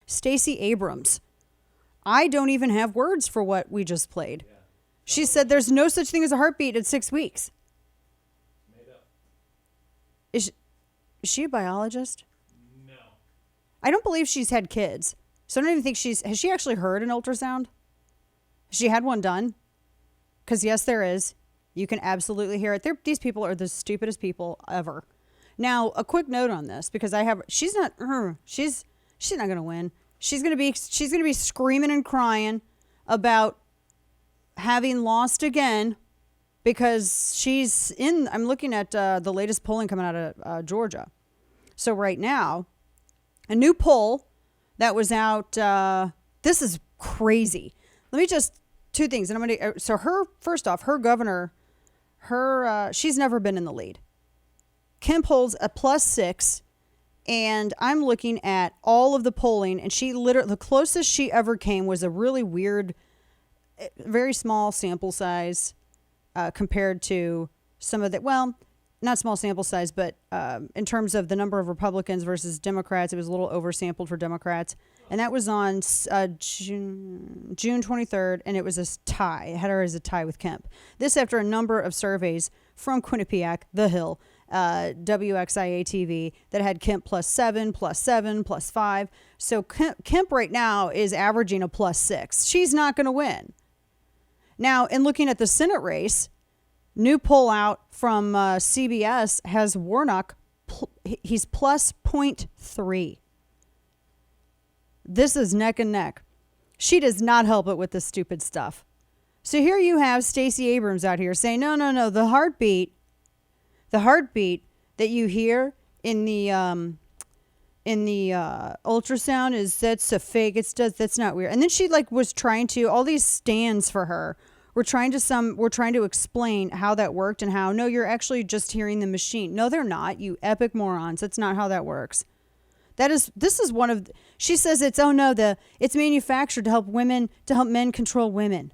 Stacey Abrams. I don't even have words for what we just played. Yeah. She said there's no such thing as a heartbeat at 6 weeks. Made up. Is she a biologist? No. I don't believe she's had kids. So I don't even think has she actually heard an ultrasound? Has she had one done? Because yes, there is. You can absolutely hear it. These people are the stupidest people ever. Now, a quick note on this, because she's not going to win. She's going to be screaming and crying about having lost again because I'm looking at the latest polling coming out of Georgia. So right now, a new poll that was out, this is crazy. Let me just, two things. And first off, her governor, she's never been in the lead. Kemp holds a +6, and I'm looking at all of the polling, and the closest she ever came was a really weird, very small sample size compared to some of the, well, not small sample size, but in terms of the number of Republicans versus Democrats, it was a little oversampled for Democrats. And that was on June 23rd, and it was a tie. It had her as a tie with Kemp. This after a number of surveys from Quinnipiac, The Hill, WXIA-TV, that had Kemp +7, +7, +5. So Kemp right now is averaging a +6. She's not going to win. Now, in looking at the Senate race, new poll out from CBS has Warnock, he's +0.3. This is neck and neck. She does not help it with this stupid stuff. So here you have Stacey Abrams out here saying, no, the heartbeat that you hear in the ultrasound that's a fake. That's not weird. And then she was trying to, all these stands for her were trying to explain how that worked and how, no, you're actually just hearing the machine. No, they're not, you epic morons. That's not how that works. She says it's manufactured to help men control women.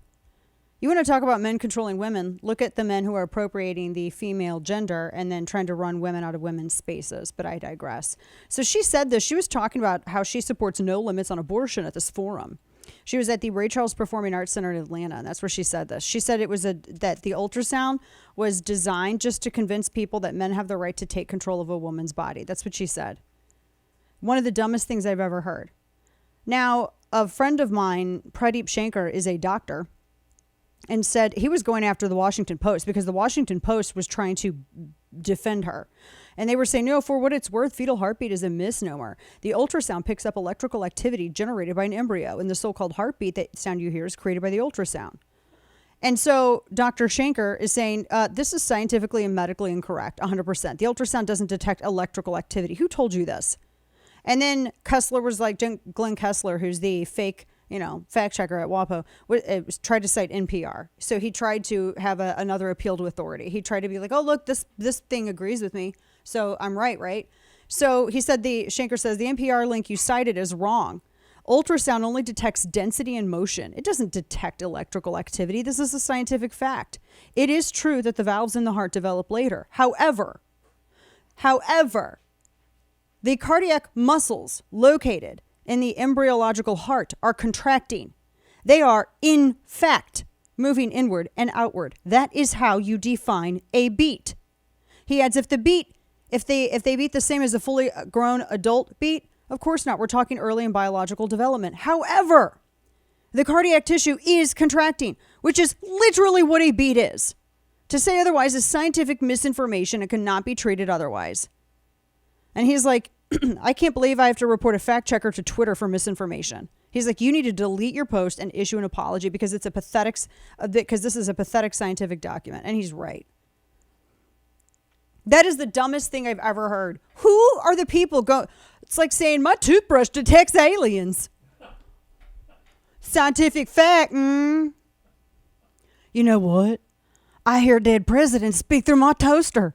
You want to talk about men controlling women? Look at the men who are appropriating the female gender and then trying to run women out of women's spaces. But I digress. So she said this. She was talking about how she supports no limits on abortion at this forum. She was at the Ray Charles Performing Arts Center in Atlanta, and that's where she said this. She said that the ultrasound was designed just to convince people that men have the right to take control of a woman's body. That's what she said. One of the dumbest things I've ever heard. Now, a friend of mine, Pradeep Shankar, is a doctor, and said he was going after the Washington Post because the Washington Post was trying to defend her. And they were saying, no, for what it's worth, fetal heartbeat is a misnomer. The ultrasound picks up electrical activity generated by an embryo, and the so-called heartbeat, that sound you hear, is created by the ultrasound. And so Dr. Shankar is saying, this is scientifically and medically incorrect, 100%. The ultrasound doesn't detect electrical activity. Who told you this? And then Kessler was like, Glenn Kessler, who's the fake, fact checker at WAPO, tried to cite NPR. So he tried to have another appeal to authority. He tried to be like, oh, look, this thing agrees with me. So I'm right? So he said, Shankar says, the NPR link you cited is wrong. Ultrasound only detects density and motion. It doesn't detect electrical activity. This is a scientific fact. It is true that the valves in the heart develop later. However, the cardiac muscles located in the embryological heart are contracting. They are, in fact, moving inward and outward. That is how you define a beat. He adds, if they beat the same as a fully grown adult beat, of course not. We're talking early in biological development. However, the cardiac tissue is contracting, which is literally what a beat is. To say otherwise is scientific misinformation and cannot be treated otherwise. And he's like, I can't believe I have to report a fact checker to Twitter for misinformation. He's like, you need to delete your post and issue an apology because this is a pathetic scientific document. And he's right. That is the dumbest thing I've ever heard. Who are the people It's like saying my toothbrush detects aliens. Scientific fact. You know what? I hear dead presidents speak through my toaster.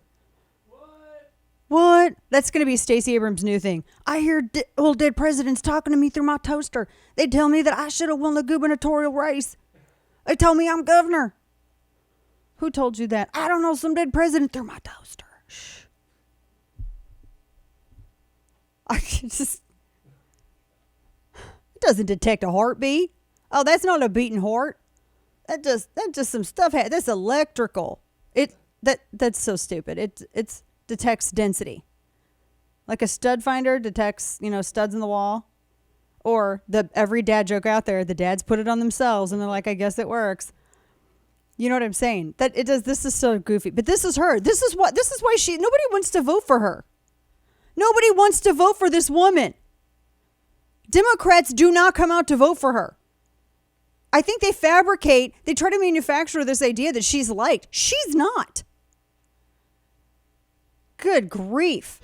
What? That's going to be Stacey Abrams' new thing. I hear old dead presidents talking to me through my toaster. They tell me that I should have won the gubernatorial race. They told me I'm governor. Who told you that? I don't know, some dead president through my toaster. Shh. doesn't detect a heartbeat. Oh, that's not a beating heart. That's just some stuff. That's electrical. That's so stupid. It detects density. Like a stud finder detects, studs in the wall. Or every dad joke out there, the dads put it on themselves and they're like, I guess it works. You know what I'm saying? That it does. This is so goofy. But this is her. This is why nobody wants to vote for her. Nobody wants to vote for this woman. Democrats do not come out to vote for her. I think they try to manufacture this idea that she's liked. She's not. Good grief.